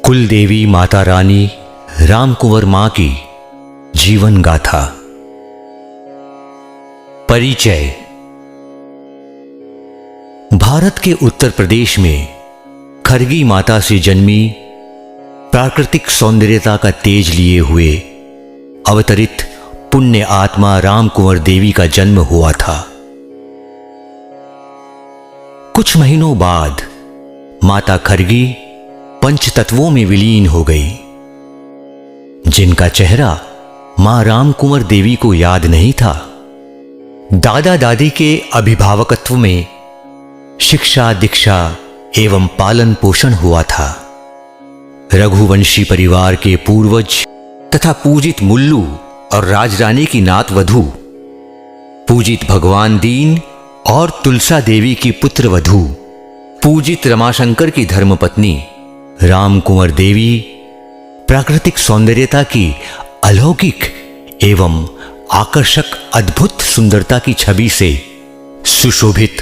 कुल देवी माता रानी रामकुंवर मां की जीवन गाथा। परिचय। भारत के उत्तर प्रदेश में खरगी माता से जन्मी प्राकृतिक सौंदर्यता का तेज लिए हुए अवतरित पुण्य आत्मा रामकुंवर देवी का जन्म हुआ था। कुछ महीनों बाद माता खरगी पंचतत्वों में विलीन हो गई, जिनका चेहरा मां रामकुंवर देवी को याद नहीं था। दादा दादी के अभिभावकत्व में शिक्षा दीक्षा एवं पालन पोषण हुआ था। रघुवंशी परिवार के पूर्वज तथा पूजित मुल्लू और राजरानी की नात वधू, पूजित भगवान दीन और तुलसा देवी की पुत्र वधू, पूजित रमाशंकर की धर्मपत्नी रामकुंवर देवी प्राकृतिक सौंदर्यता की अलौकिक एवं आकर्षक अद्भुत सुंदरता की छवि से सुशोभित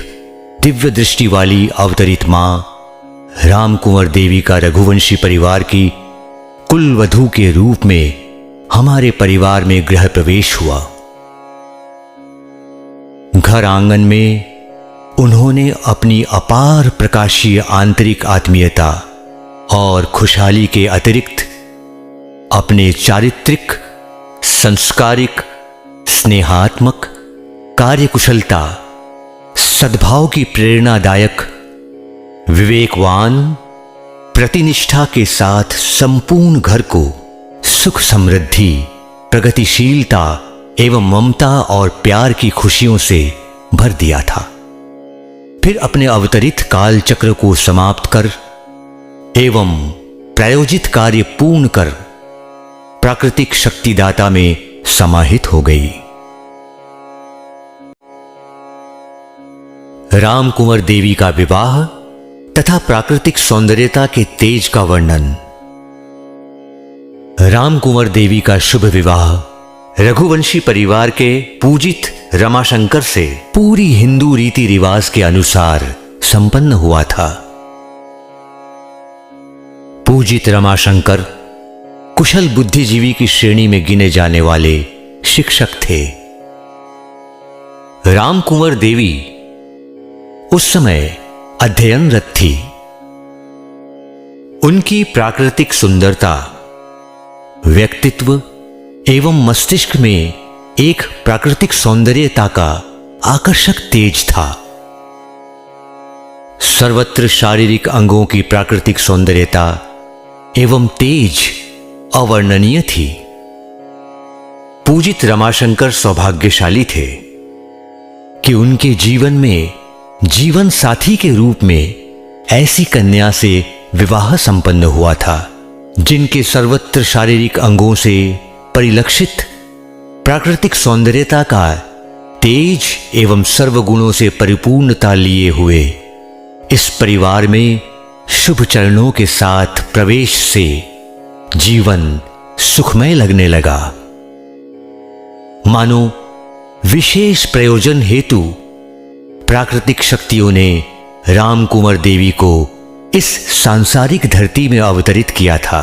दिव्य दृष्टि वाली अवतरित मां रामकुंवर देवी का रघुवंशी परिवार की कुल वधू के रूप में हमारे परिवार में गृह प्रवेश हुआ। घर आंगन में उन्होंने अपनी अपार प्रकाशीय आंतरिक आत्मीयता और खुशहाली के अतिरिक्त अपने चारित्रिक, संस्कारिक, स्नेहात्मक, कार्यकुशलता, सद्भाव की प्रेरणादायक, विवेकवान, प्रतिनिष्ठा के साथ संपूर्ण घर को सुख समृद्धि, प्रगतिशीलता एवं ममता और प्यार की खुशियों से भर दिया था। फिर अपने अवतरित काल चक्र को समाप्त कर एवं प्रायोजित कार्य पूर्ण कर प्राकृतिक शक्तिदाता में समाहित हो गई। रामकुंवर देवी का विवाह तथा प्राकृतिक सौंदर्यता के तेज का वर्णन। रामकुंवर देवी का शुभ विवाह रघुवंशी परिवार के पूजित रमाशंकर से पूरी हिंदू रीति रिवाज के अनुसार संपन्न हुआ था। पूजित रमाशंकर कुशल बुद्धिजीवी की श्रेणी में गिने जाने वाले शिक्षक थे। रामकुंवर देवी उस समय अध्ययनरत थी। उनकी प्राकृतिक सुंदरता, व्यक्तित्व एवं मस्तिष्क में एक प्राकृतिक सौंदर्यता का आकर्षक तेज था। सर्वत्र शारीरिक अंगों की प्राकृतिक सौंदर्यता एवं तेज अवर्णनीय थी। पूजित रमाशंकर सौभाग्यशाली थे कि उनके जीवन में जीवन साथी के रूप में ऐसी कन्या से विवाह संपन्न हुआ था, जिनके सर्वत्र शारीरिक अंगों से परिलक्षित प्राकृतिक सौंदर्यता का तेज एवं सर्वगुणों से परिपूर्णता लिए हुए इस परिवार में शुभ चरणों के साथ प्रवेश से जीवन सुखमय लगने लगा। मानो विशेष प्रयोजन हेतु प्राकृतिक शक्तियों ने रामकुंवर देवी को इस सांसारिक धरती में अवतरित किया था।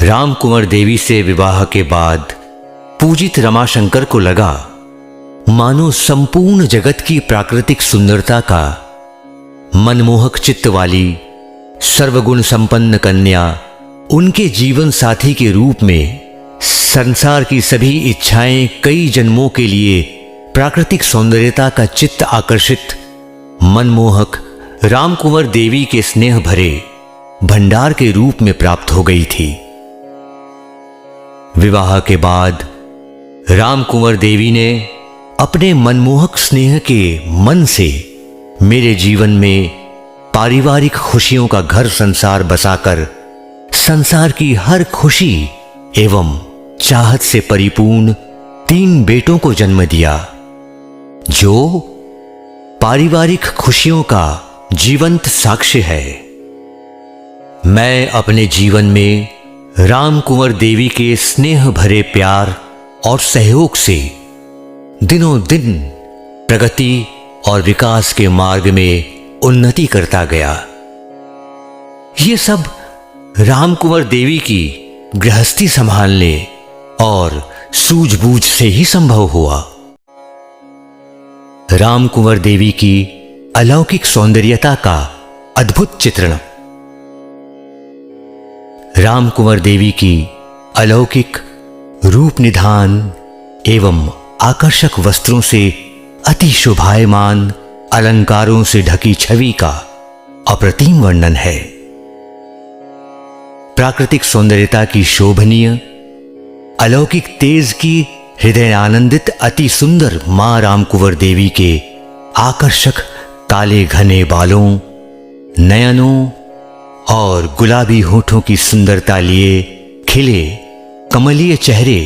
रामकुंवर देवी से विवाह के बाद पूजित रमाशंकर को लगा मानो संपूर्ण जगत की प्राकृतिक सुंदरता का मनमोहक चित्त वाली सर्वगुण संपन्न कन्या उनके जीवन साथी के रूप में संसार की सभी इच्छाएं कई जन्मों के लिए प्राकृतिक सौंदर्यता का चित्त आकर्षित मनमोहक रामकुंवर देवी के स्नेह भरे भंडार के रूप में प्राप्त हो गई थी। विवाह के बाद रामकुंवर देवी ने अपने मनमोहक स्नेह के मन से मेरे जीवन में पारिवारिक खुशियों का घर संसार बसाकर संसार की हर खुशी एवं चाहत से परिपूर्ण 3 बेटों को जन्म दिया, जो पारिवारिक खुशियों का जीवंत साक्ष्य है। मैं अपने जीवन में रामकुंवर देवी के स्नेह भरे प्यार और सहयोग से दिनों दिन प्रगति और विकास के मार्ग में उन्नति करता गया। ये सब राम कुंवर देवी की गृहस्थी संभालने और सूझबूझ से ही संभव हुआ। राम कुंवर देवी की अलौकिक सौंदर्यता का अद्भुत चित्रण। राम कुंवर देवी की अलौकिक रूप निधान एवं आकर्षक वस्त्रों से अति शोभायमान अलंकारों से ढकी छवि का अप्रतिम वर्णन है। प्राकृतिक सौंदर्यता की शोभनीय अलौकिक तेज की हृदय आनंदित अति सुंदर मां राम कुंवर देवी के आकर्षक काले घने बालों, नयनों और गुलाबी होठों की सुंदरता लिए खिले कमलीय चेहरे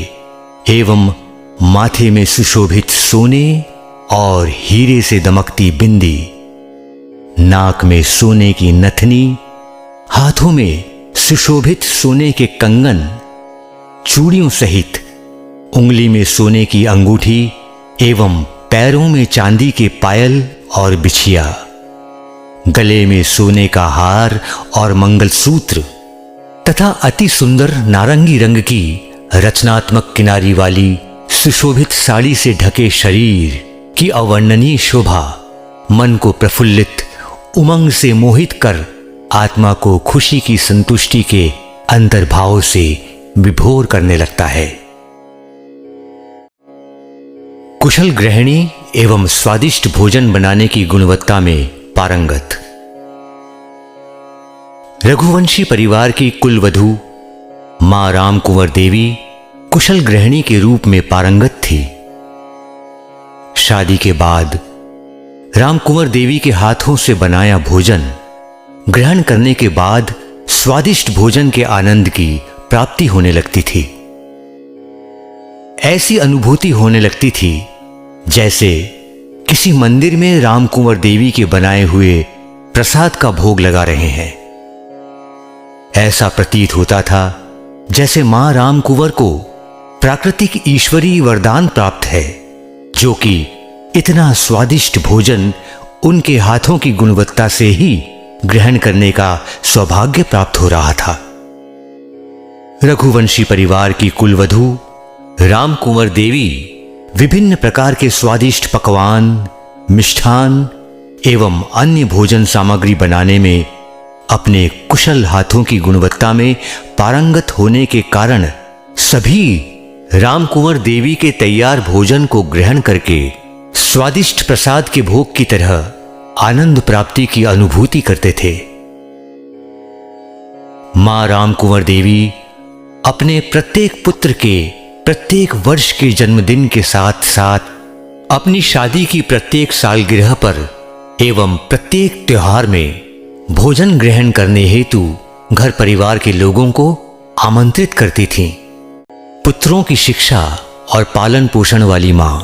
एवं माथे में सुशोभित सोने और हीरे से दमकती बिंदी, नाक में सोने की नथनी, हाथों में सुशोभित सोने के कंगन, चूड़ियों सहित उंगली में सोने की अंगूठी एवं पैरों में चांदी के पायल और बिछिया, गले में सोने का हार और मंगलसूत्र तथा अति सुंदर नारंगी रंग की रचनात्मक किनारी वाली सुशोभित साड़ी से ढके शरीर की अवर्णनीय शोभा मन को प्रफुल्लित उमंग से मोहित कर आत्मा को खुशी की संतुष्टि के अंतर्भाव से विभोर करने लगता है। कुशल गृहिणी एवं स्वादिष्ट भोजन बनाने की गुणवत्ता में पारंगत। रघुवंशी परिवार की कुलवधू मां राम कुंवर देवी कुशल गृहिणी के रूप में पारंगत थी। शादी के बाद राम कुंवर देवी के हाथों से बनाया भोजन ग्रहण करने के बाद स्वादिष्ट भोजन के आनंद की प्राप्ति होने लगती थी। ऐसी अनुभूति होने लगती थी जैसे किसी मंदिर में राम कुंवर देवी के बनाए हुए प्रसाद का भोग लगा रहे हैं। ऐसा प्रतीत होता था जैसे मां राम कुंवर को प्राकृतिक ईश्वरीय वरदान प्राप्त है, जो कि इतना स्वादिष्ट भोजन उनके हाथों की गुणवत्ता से ही ग्रहण करने का सौभाग्य प्राप्त हो रहा था। रघुवंशी परिवार की कुलवधू राम कुंवर देवी विभिन्न प्रकार के स्वादिष्ट पकवान, मिष्ठान एवं अन्य भोजन सामग्री बनाने में अपने कुशल हाथों की गुणवत्ता में पारंगत होने के कारण सभी राम कुंवर देवी के तैयार भोजन को ग्रहण करके स्वादिष्ट प्रसाद के भोग की तरह आनंद प्राप्ति की अनुभूति करते थे। मां राम कुंवर देवी अपने प्रत्येक पुत्र के प्रत्येक वर्ष के जन्मदिन के साथ साथ अपनी शादी की प्रत्येक सालगिरह पर एवं प्रत्येक त्योहार में भोजन ग्रहण करने हेतु घर परिवार के लोगों को आमंत्रित करती थीं। पुत्रों की शिक्षा और पालन पोषण वाली मां।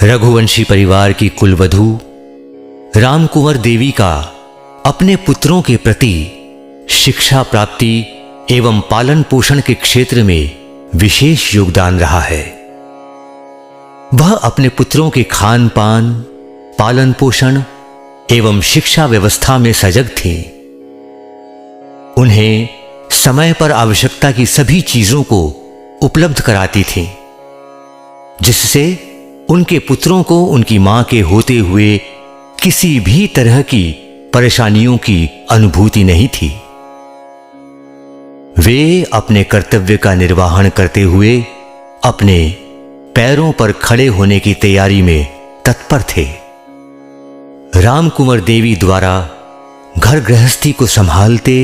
रघुवंशी परिवार की कुलवधू राम कुंवर देवी का अपने पुत्रों के प्रति शिक्षा प्राप्ति एवं पालन पोषण के क्षेत्र में विशेष योगदान रहा है। वह अपने पुत्रों के खान पान, पालन पोषण एवं शिक्षा व्यवस्था में सजग थी। उन्हें समय पर आवश्यकता की सभी चीजों को उपलब्ध कराती थी, जिससे उनके पुत्रों को उनकी मां के होते हुए किसी भी तरह की परेशानियों की अनुभूति नहीं थी। वे अपने कर्तव्य का निर्वहन करते हुए अपने पैरों पर खड़े होने की तैयारी में तत्पर थे। राम कुंवर देवी द्वारा घर गृहस्थी को संभालते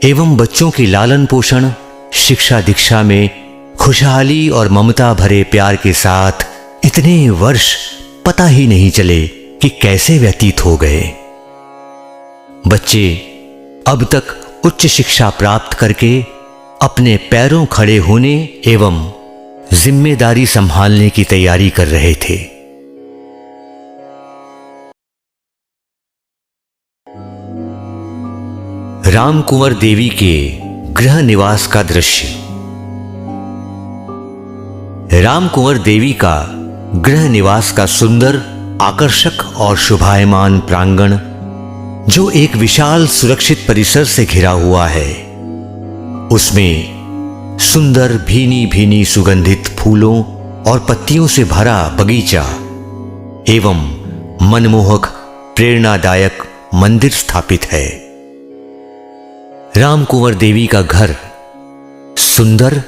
एवं बच्चों की लालन पोषण, शिक्षा दीक्षा में खुशहाली और ममता भरे प्यार के साथ इतने वर्ष पता ही नहीं चले कि कैसे व्यतीत हो गए। बच्चे अब तक उच्च शिक्षा प्राप्त करके अपने पैरों खड़े होने एवं जिम्मेदारी संभालने की तैयारी कर रहे थे। राम कुंवर देवी के गृह निवास का दृश्य। राम कुंवर देवी का गृह निवास का सुंदर, आकर्षक और शोभायमान प्रांगण जो एक विशाल सुरक्षित परिसर से घिरा हुआ है। उसमें सुंदर भीनी भीनी सुगंधित फूलों और पत्तियों से भरा बगीचा एवं मनमोहक प्रेरणादायक मंदिर स्थापित है। रामकुंवर देवी का घर सुंदर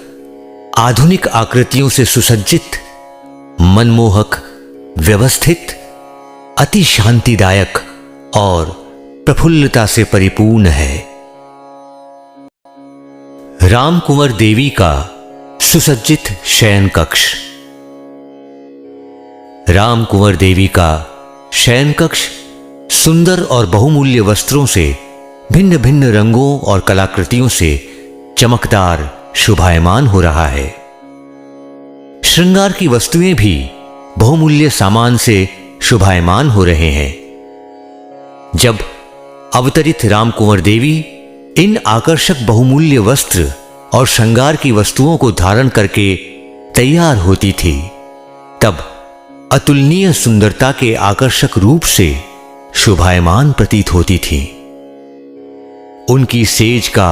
आधुनिक आकृतियों से सुसज्जित, मनमोहक, व्यवस्थित, अति शांतिदायक और प्रफुल्लता से परिपूर्ण है। रामकुंवर देवी का सुसज्जित शयन कक्ष। रामकुंवर देवी का शयन कक्ष सुंदर और बहुमूल्य वस्त्रों से, भिन्न भिन्न रंगों और कलाकृतियों से चमकदार शोभायमान हो रहा है। श्रृंगार की वस्तुएं भी बहुमूल्य सामान से शोभायमान हो रहे हैं। जब अवतरित रामकुंवर देवी इन आकर्षक बहुमूल्य वस्त्र और श्रृंगार की वस्तुओं को धारण करके तैयार होती थी, तब अतुलनीय सुंदरता के आकर्षक रूप से शोभायमान प्रतीत होती थी। उनकी सेज का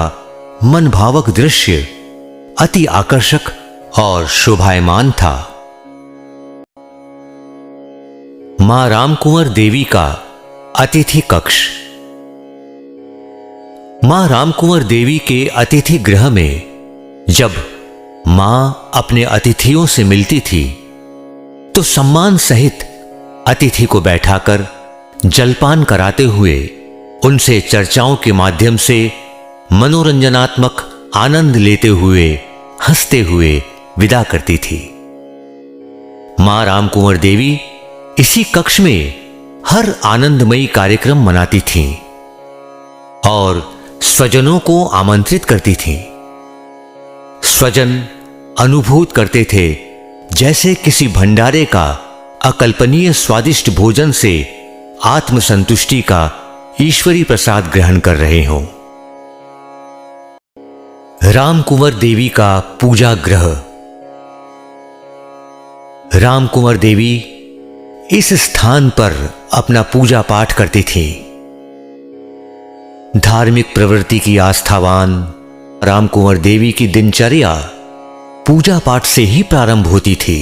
मनभावक दृश्य अति आकर्षक और शोभायमान था। मां रामकुंवर देवी का अतिथि कक्ष। मां रामकुंवर देवी के अतिथि गृह में जब मां अपने अतिथियों से मिलती थी तो सम्मान सहित अतिथि को बैठाकर जलपान कराते हुए उनसे चर्चाओं के माध्यम से मनोरंजनात्मक आनंद लेते हुए, हंसते हुए विदा करती थी। मां रामकुंवर देवी इसी कक्ष में हर आनंदमयी कार्यक्रम मनाती थीं और स्वजनों को आमंत्रित करती थीं। स्वजन अनुभूत करते थे जैसे किसी भंडारे का अकल्पनीय स्वादिष्ट भोजन से आत्मसंतुष्टि का ईश्वरी प्रसाद ग्रहण कर रहे हों। रामकुंवर देवी का पूजा गृह। रामकुंवर देवी इस स्थान पर अपना पूजा पाठ करती थी। धार्मिक प्रवृत्ति की आस्थावान रामकुंवर देवी की दिनचर्या पूजा पाठ से ही प्रारंभ होती थी।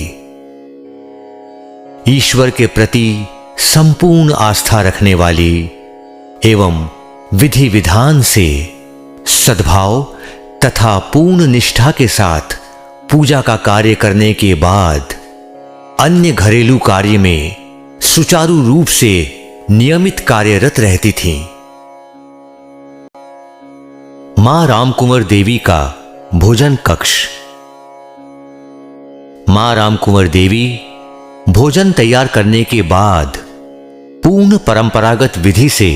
ईश्वर के प्रति संपूर्ण आस्था रखने वाली एवं विधि विधान से सद्भाव तथा पूर्ण निष्ठा के साथ पूजा का कार्य करने के बाद अन्य घरेलू कार्य में सुचारू रूप से नियमित कार्यरत रहती थीं। मां रामकुंवर देवी का भोजन कक्ष। मां रामकुंवर देवी भोजन तैयार करने के बाद पूर्ण परंपरागत विधि से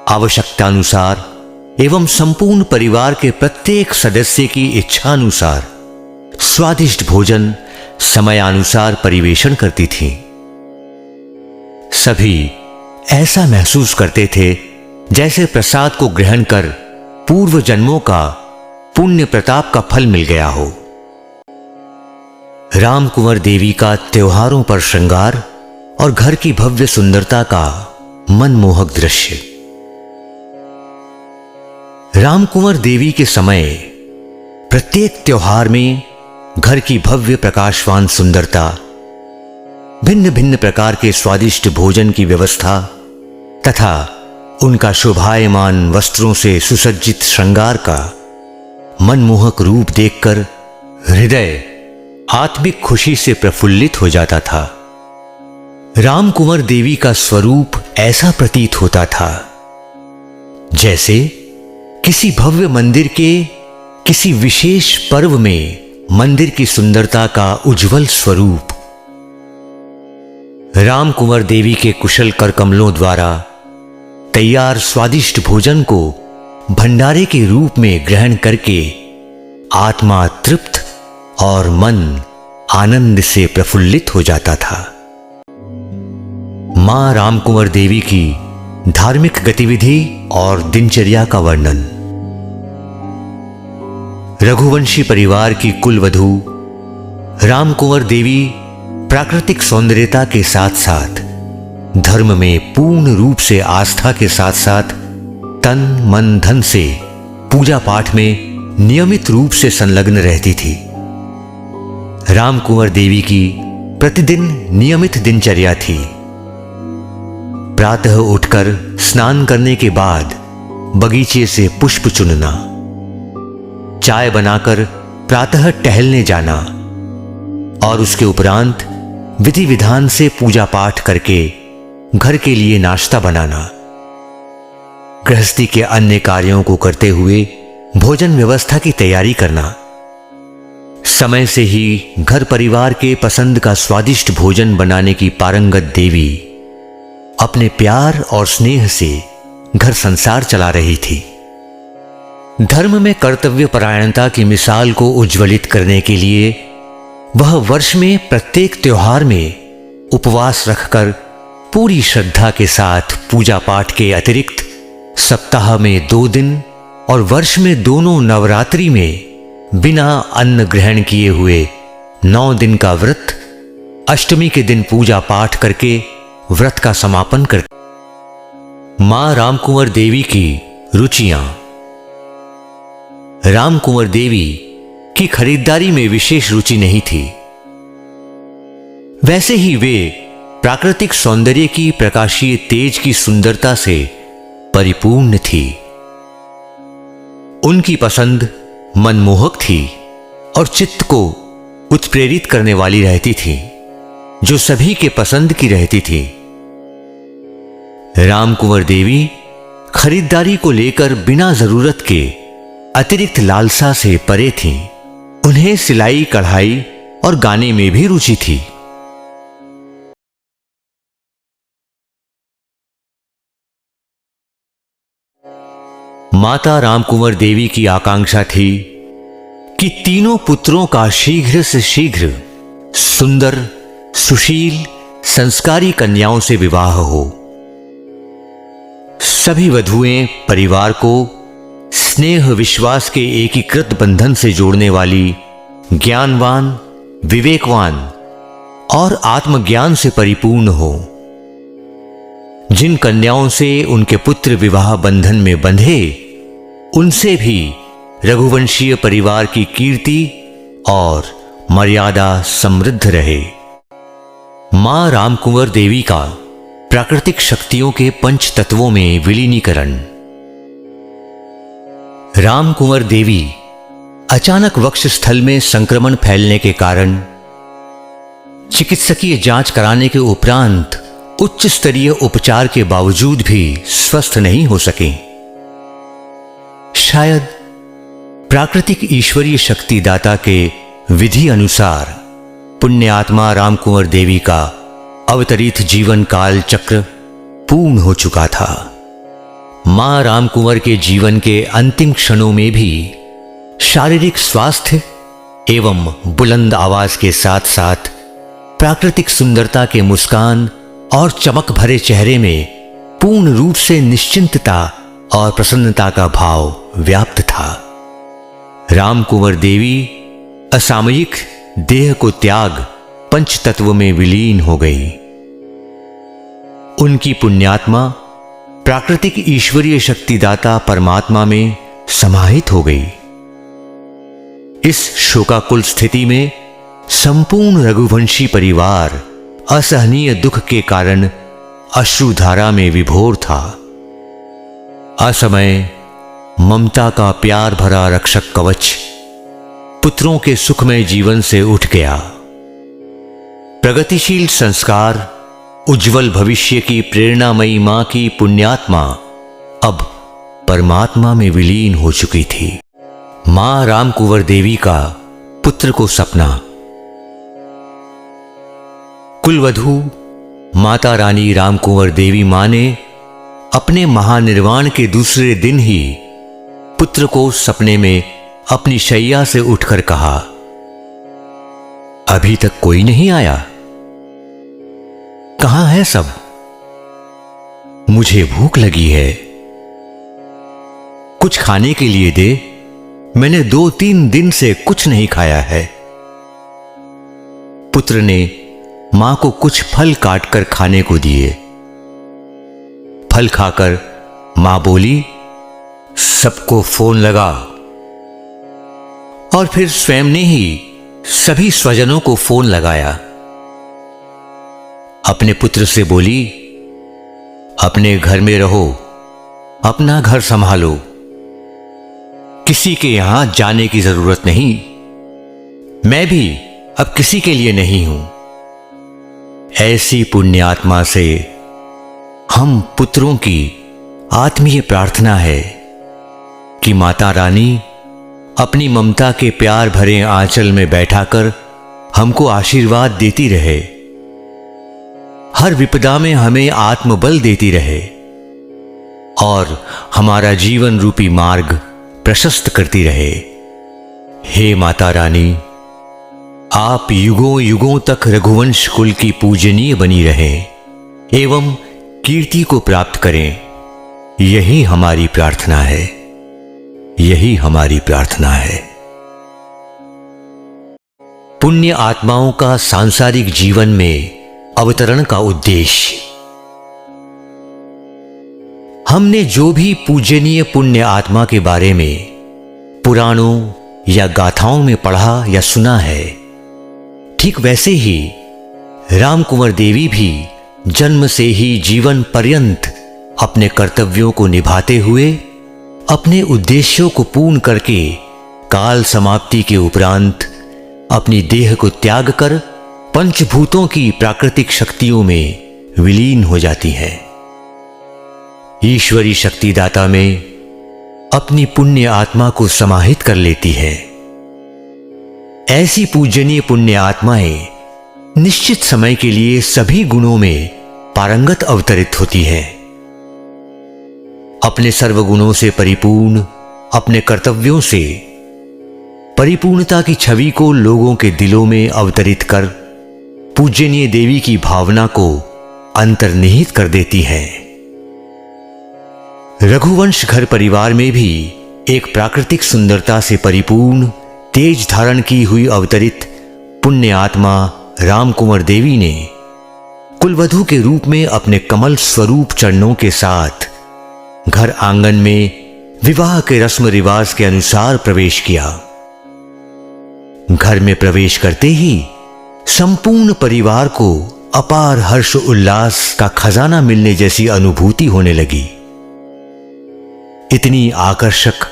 आवश्यकतानुसार एवं संपूर्ण परिवार के प्रत्येक सदस्य की इच्छानुसार स्वादिष्ट भोजन समयानुसार परिवेषण करती थीं। सभी ऐसा महसूस करते थे जैसे प्रसाद को ग्रहण कर पूर्व जन्मों का पुण्य प्रताप का फल मिल गया हो। रामकुंवर देवी का त्योहारों पर श्रृंगार और घर की भव्य सुंदरता का मनमोहक दृश्य। रामकुंवर देवी के समय प्रत्येक त्योहार में घर की भव्य प्रकाशवान सुंदरता, भिन्न भिन्न प्रकार के स्वादिष्ट भोजन की व्यवस्था तथा उनका शोभायमान वस्त्रों से सुसज्जित श्रृंगार का मनमोहक रूप देखकर हृदय आत्मिक खुशी से प्रफुल्लित हो जाता था। रामकुंवर देवी का स्वरूप ऐसा प्रतीत होता था जैसे किसी भव्य मंदिर के किसी विशेष पर्व में मंदिर की सुंदरता का उज्जवल स्वरूप। रामकुंवर देवी के कुशल करकमलों द्वारा तैयार स्वादिष्ट भोजन को भंडारे के रूप में ग्रहण करके आत्मा तृप्त और मन आनंद से प्रफुल्लित हो जाता था। मां रामकुंवर देवी की धार्मिक गतिविधि और दिनचर्या का वर्णन। रघुवंशी परिवार की कुलवधू रामकुंवर देवी प्राकृतिक सौंदर्यता के साथ साथ धर्म में पूर्ण रूप से आस्था के साथ साथ तन मन धन से पूजा पाठ में नियमित रूप से संलग्न रहती थी। रामकुंवर देवी की प्रतिदिन नियमित दिनचर्या थी। प्रातः उठकर स्नान करने के बाद बगीचे से पुष्प चुनना, चाय बनाकर प्रातः टहलने जाना और उसके उपरांत विधि विधान से पूजा पाठ करके घर के लिए नाश्ता बनाना, गृहस्थी के अन्य कार्यों को करते हुए भोजन व्यवस्था की तैयारी करना, समय से ही घर परिवार के पसंद का स्वादिष्ट भोजन बनाने की पारंगत देवी अपने प्यार और स्नेह से घर संसार चला रही थी। धर्म में कर्तव्य परायणता की मिसाल को उज्ज्वलित करने के लिए वह वर्ष में प्रत्येक त्योहार में उपवास रखकर पूरी श्रद्धा के साथ पूजा पाठ के अतिरिक्त सप्ताह में 2 दिन और वर्ष में दोनों नवरात्रि में बिना अन्न ग्रहण किए हुए 9 दिन का व्रत, अष्टमी के दिन पूजा पाठ करके व्रत का समापन कर। मां रामकुंवर देवी की रुचियां। रामकुंवर देवी की खरीदारी में विशेष रुचि नहीं थी। वैसे ही वे प्राकृतिक सौंदर्य की प्रकाशीय तेज की सुंदरता से परिपूर्ण थी। उनकी पसंद मनमोहक थी और चित्त को उत्प्रेरित करने वाली रहती थी, जो सभी के पसंद की रहती थी। रामकुंवर देवी खरीदारी को लेकर बिना जरूरत के अतिरिक्त लालसा से परे थीं। उन्हें सिलाई, कढ़ाई और गाने में भी रुचि थी। माता रामकुंवर देवी की आकांक्षा थी कि तीनों पुत्रों का शीघ्र से शीघ्र सुंदर, सुशील, संस्कारी कन्याओं से विवाह हो। सभी वधुएं परिवार को स्नेह विश्वास के एकीकृत बंधन से जोड़ने वाली, ज्ञानवान, विवेकवान और आत्मज्ञान से परिपूर्ण हो। जिन कन्याओं से उनके पुत्र विवाह बंधन में बंधे, उनसे भी रघुवंशीय परिवार की कीर्ति और मर्यादा समृद्ध रहे। मां रामकुंवर देवी का प्राकृतिक शक्तियों के पंच तत्वों में विलीनीकरण। रामकुंवर देवी अचानक वक्षस्थल में संक्रमण फैलने के कारण चिकित्सकीय जांच कराने के उपरांत उच्च स्तरीय उपचार के बावजूद भी स्वस्थ नहीं हो सके। शायद प्राकृतिक ईश्वरीय शक्तिदाता के विधि अनुसार पुण्यात्मा रामकुंवर देवी का अवतरित जीवन काल चक्र पूर्ण हो चुका था। मां रामकुंवर के जीवन के अंतिम क्षणों में भी शारीरिक स्वास्थ्य एवं बुलंद आवाज के साथ साथ प्राकृतिक सुंदरता के मुस्कान और चमक भरे चेहरे में पूर्ण रूप से निश्चिंतता और प्रसन्नता का भाव व्याप्त था। रामकुंवर देवी असामयिक देह को त्याग पंच तत्व में विलीन हो गई। उनकी पुण्यात्मा प्राकृतिक ईश्वरीय शक्तिदाता परमात्मा में समाहित हो गई। इस शोकाकुल स्थिति में संपूर्ण रघुवंशी परिवार असहनीय दुख के कारण अश्रुधारा में विभोर था। असमय ममता का प्यार भरा रक्षक कवच पुत्रों के सुखमय जीवन से उठ गया। प्रगतिशील संस्कार, उज्जवल भविष्य की प्रेरणामयी मां की पुण्यात्मा अब परमात्मा में विलीन हो चुकी थी। मां रामकुंवर देवी का पुत्र को सपना। कुलवधू माता रानी रामकुंवर देवी मां ने अपने महानिर्वाण के दूसरे दिन ही पुत्र को सपने में अपनी शैया से उठकर कहा, अभी तक कोई नहीं आया? कहां है सब? मुझे भूख लगी है, कुछ खाने के लिए दे। मैंने 2-3 दिन से कुछ नहीं खाया है। पुत्र ने मां को कुछ फल काटकर खाने को दिए फल खाकर मां बोली, सबको फोन लगा। और फिर स्वयं ने ही सभी स्वजनों को फोन लगाया। अपने पुत्र से बोली, अपने घर में रहो, अपना घर संभालो, किसी के यहां जाने की जरूरत नहीं। मैं भी अब किसी के लिए नहीं हूं। ऐसी पुण्यात्मा से हम पुत्रों की आत्मीय प्रार्थना है कि माता रानी अपनी ममता के प्यार भरे आंचल में बैठाकर हमको आशीर्वाद देती रहे, हर विपदा में हमें आत्मबल देती रहे और हमारा जीवन रूपी मार्ग प्रशस्त करती रहे। हे माता रानी, आप युगों युगों तक रघुवंश कुल की पूजनीय बनी रहें एवं कीर्ति को प्राप्त करें, यही हमारी प्रार्थना है, यही हमारी प्रार्थना है। पुण्य आत्माओं का सांसारिक जीवन में अवतरण का उद्देश्य। हमने जो भी पूजनीय पुण्य आत्मा के बारे में पुराणों या गाथाओं में पढ़ा या सुना है, ठीक वैसे ही राम कुंवर देवी भी जन्म से ही जीवन पर्यंत अपने कर्तव्यों को निभाते हुए अपने उद्देश्यों को पूर्ण करके काल समाप्ति के उपरांत अपनी देह को त्याग कर पंचभूतों की प्राकृतिक शक्तियों में विलीन हो जाती है। ईश्वरी शक्तिदाता में अपनी पुण्य आत्मा को समाहित कर लेती है। ऐसी पूजनीय पुण्य आत्माएं निश्चित समय के लिए सभी गुणों में पारंगत अवतरित होती हैं। अपने सर्वगुणों से परिपूर्ण, अपने कर्तव्यों से परिपूर्णता की छवि को लोगों के दिलों में अवतरित कर पूजनीय देवी की भावना को अंतर्निहित कर देती हैं। रघुवंश घर परिवार में भी एक प्राकृतिक सुंदरता से परिपूर्ण, तेज धारण की हुई अवतरित पुण्य आत्मा राम कुंवर देवी ने कुलवधू के रूप में अपने कमल स्वरूप चरणों के साथ घर आंगन में विवाह के रस्म रिवाज के अनुसार प्रवेश किया। घर में प्रवेश करते ही संपूर्ण परिवार को अपार हर्ष उल्लास का खजाना मिलने जैसी अनुभूति होने लगी। इतनी आकर्षक,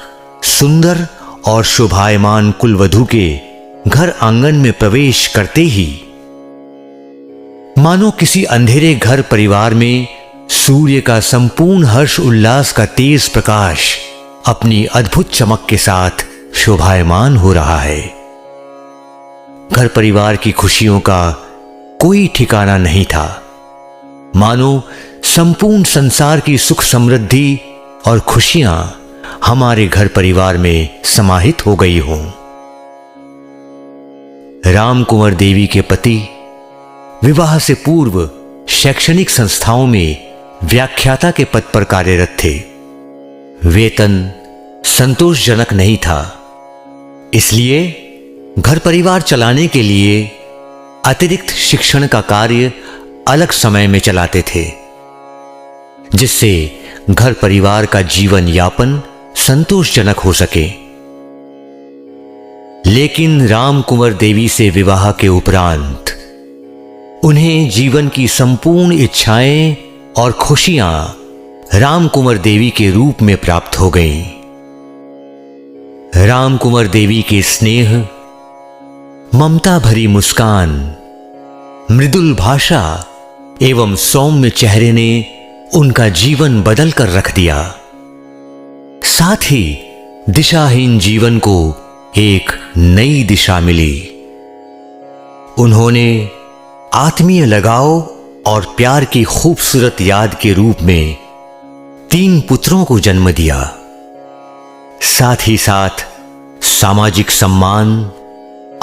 सुंदर और शोभायमान कुलवधू के घर आंगन में प्रवेश करते ही मानो किसी अंधेरे घर परिवार में सूर्य का संपूर्ण हर्ष उल्लास का तेज प्रकाश अपनी अद्भुत चमक के साथ शोभायमान हो रहा है। घर परिवार की खुशियों का कोई ठिकाना नहीं था, मानो संपूर्ण संसार की सुख समृद्धि और खुशियां हमारे घर परिवार में समाहित हो गई हों। राम कुंवर देवी के पति विवाह से पूर्व शैक्षणिक संस्थाओं में व्याख्याता के पद पर कार्यरत थे। वेतन संतोषजनक नहीं था, इसलिए घर परिवार चलाने के लिए अतिरिक्त शिक्षण का कार्य अलग समय में चलाते थे, जिससे घर परिवार का जीवन यापन संतोषजनक हो सके। लेकिन राम कुंवर देवी से विवाह के उपरांत उन्हें जीवन की संपूर्ण इच्छाएं और खुशियां राम कुंवर देवी के रूप में प्राप्त हो गईं। राम कुंवर देवी के स्नेह, ममता भरी मुस्कान, मृदुल भाषा एवं सौम्य चेहरे ने उनका जीवन बदल कर रख दिया। साथ ही दिशाहीन जीवन को एक नई दिशा मिली। उन्होंने आत्मीय लगाव और प्यार की खूबसूरत याद के रूप में 3 पुत्रों को जन्म दिया। साथ ही साथ सामाजिक सम्मान,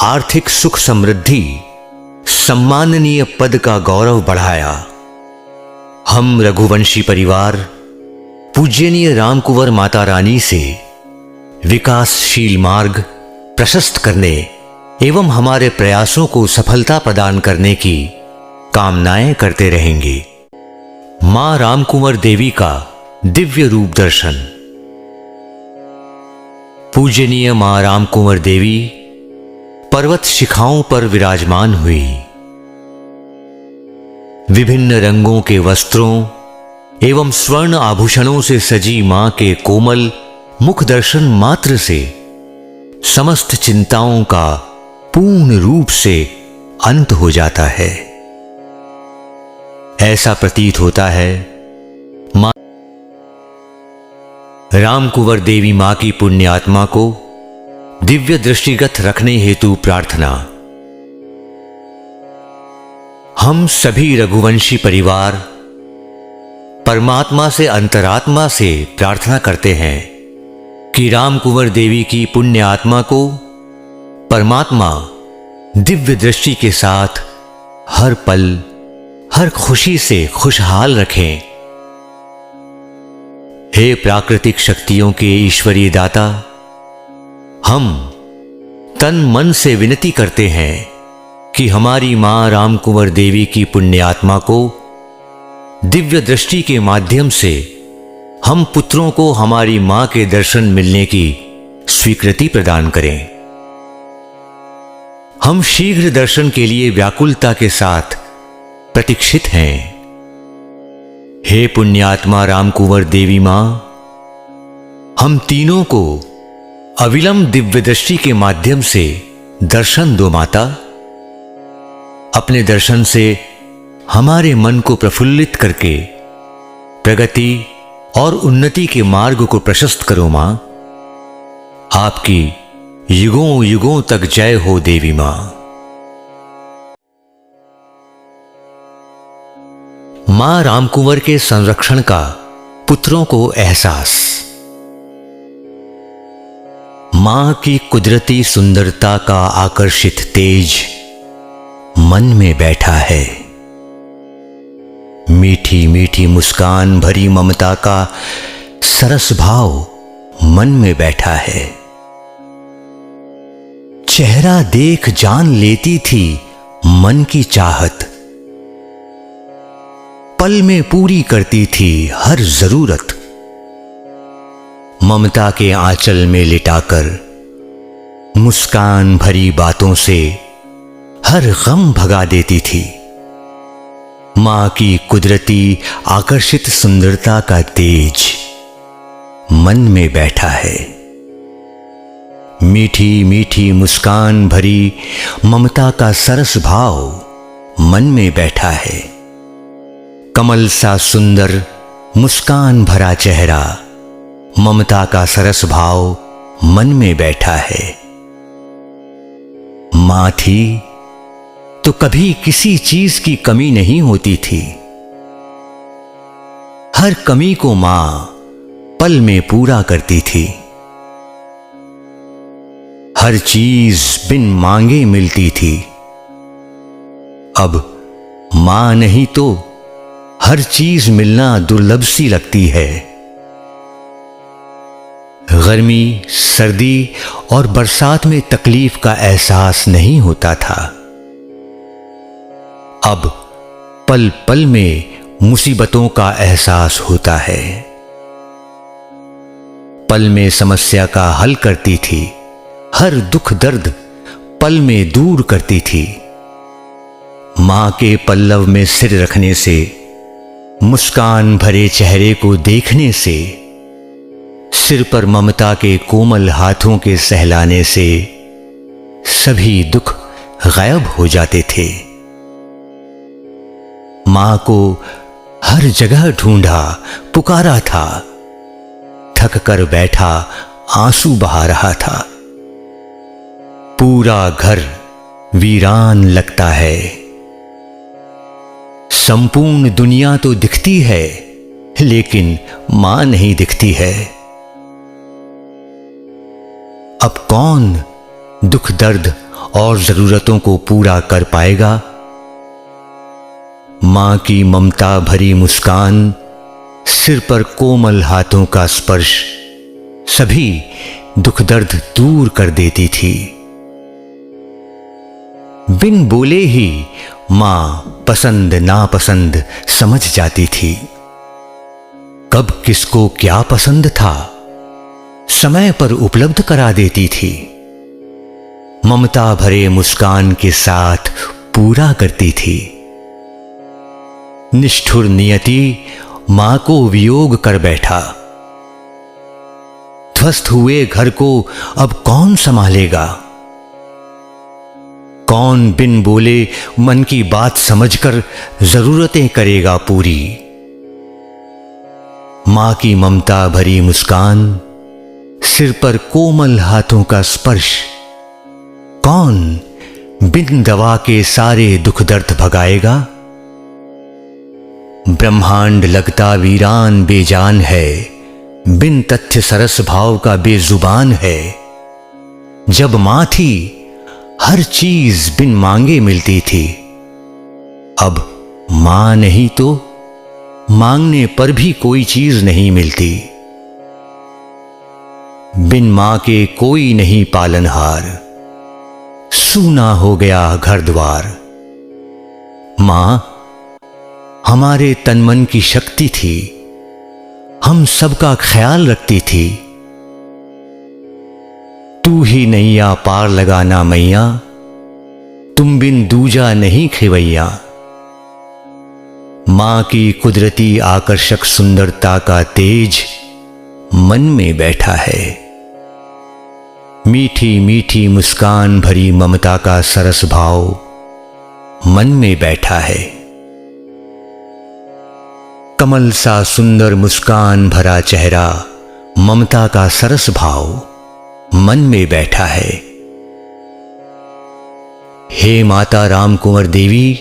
आर्थिक सुख समृद्धि, सम्माननीय पद का गौरव बढ़ाया। हम रघुवंशी परिवार पूज्यनीय राम कुंवर माता रानी से विकासशील मार्ग प्रशस्त करने एवं हमारे प्रयासों को सफलता प्रदान करने की कामनाएं करते रहेंगे। मां रामकुंवर देवी का दिव्य रूप दर्शन। पूजनीय मां रामकुंवर देवी पर्वत शिखाओं पर विराजमान हुई। विभिन्न रंगों के वस्त्रों एवं स्वर्ण आभूषणों से सजी मां के कोमल मुख दर्शन मात्र से समस्त चिंताओं का पूर्ण रूप से अंत हो जाता है। ऐसा प्रतीत होता है मां रामकुंवर देवी मां की पुण्यात्मा को दिव्य दृष्टिगत रखने हेतु प्रार्थना। हम सभी रघुवंशी परिवार परमात्मा से अंतरात्मा से प्रार्थना करते हैं कि रामकुंवर देवी की पुण्य आत्मा को परमात्मा दिव्य दृष्टि के साथ हर पल हर खुशी से खुशहाल रखें। हे प्राकृतिक शक्तियों के ईश्वरीय दाता, हम तन मन से विनती करते हैं कि हमारी मां रामकुंवर देवी की पुण्यात्मा को दिव्य दृष्टि के माध्यम से हम पुत्रों को हमारी मां के दर्शन मिलने की स्वीकृति प्रदान करें। हम शीघ्र दर्शन के लिए व्याकुलता के साथ प्रतीक्षित हैं। हे पुण्यात्मा रामकुंवर देवी मां, हम तीनों को अविलंब दिव्य दृष्टि के माध्यम से दर्शन दो माता। अपने दर्शन से हमारे मन को प्रफुल्लित करके प्रगति और उन्नति के मार्ग को प्रशस्त करो मां। आपकी युगों युगों तक जय हो देवी मां। मां रामकुंवर के संरक्षण का पुत्रों को एहसास। मां की कुदरती सुंदरता का आकर्षित तेज मन में बैठा है। मीठी मीठी मुस्कान भरी ममता का सरस भाव मन में बैठा है। चेहरा देख जान लेती थी मन की चाहत, पल में पूरी करती थी हर जरूरत। ममता के आंचल में लिटाकर मुस्कान भरी बातों से हर गम भगा देती थी। मां की कुदरती आकर्षित सुंदरता का तेज मन में बैठा है। मीठी मीठी मुस्कान भरी ममता का सरस भाव मन में बैठा है। कमल सा सुंदर मुस्कान भरा चेहरा, ममता का सरस भाव मन में बैठा है। मां थी तो कभी किसी चीज की कमी नहीं होती थी। हर कमी को मां पल में पूरा करती थी। हर चीज बिन मांगे मिलती थी। अब मां नहीं तो हर चीज मिलना दुर्लभ सी लगती है। गर्मी, सर्दी और बरसात में तकलीफ का एहसास नहीं होता था। अब पल पल में मुसीबतों का एहसास होता है। पल में समस्या का हल करती थी। हर दुख दर्द पल में दूर करती थी। मां के पल्लव में सिर रखने से, मुस्कान भरे चेहरे को देखने से, सिर पर ममता के कोमल हाथों के सहलाने से सभी दुख गायब हो जाते थे। मां को हर जगह ढूंढा, पुकारा था। थक कर बैठा आंसू बहा रहा था। पूरा घर वीरान लगता है। संपूर्ण दुनिया तो दिखती है, लेकिन मां नहीं दिखती है। अब कौन दुख दर्द और जरूरतों को पूरा कर पाएगा? मां की ममता भरी मुस्कान, सिर पर कोमल हाथों का स्पर्श सभी दुख दर्द दूर कर देती थी। बिन बोले ही मां पसंद नापसंद समझ जाती थी। कब किसको क्या पसंद था समय पर उपलब्ध करा देती थी। ममता भरे मुस्कान के साथ पूरा करती थी। निष्ठुर नियति मां को वियोग कर बैठा। ध्वस्त हुए घर को अब कौन संभालेगा? कौन बिन बोले मन की बात समझकर जरूरतें करेगा पूरी? मां की ममता भरी मुस्कान, सिर पर कोमल हाथों का स्पर्श, कौन बिन दवा के सारे दुख दर्द भगाएगा? ब्रह्मांड लगता वीरान बेजान है, बिन तथ्य सरस भाव का बेजुबान है। जब मां थी हर चीज बिन मांगे मिलती थी। अब मां नहीं तो मांगने पर भी कोई चीज नहीं मिलती। बिन मां के कोई नहीं पालनहार, सूना हो गया घर द्वार। मां हमारे तन मन की शक्ति थी, हम सबका ख्याल रखती थी। तू ही नैया पार लगाना मैया, तुम बिन दूजा नहीं खेवैया। मां की कुदरती आकर्षक सुंदरता का तेज मन में बैठा है। मीठी मीठी मुस्कान भरी ममता का सरस भाव मन में बैठा है। कमल सा सुंदर मुस्कान भरा चेहरा, ममता का सरस भाव मन में बैठा है। हे माता राम कुंवर देवी,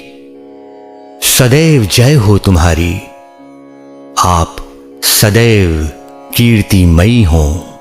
सदैव जय हो तुम्हारी। आप सदैव कीर्तिमयी हों।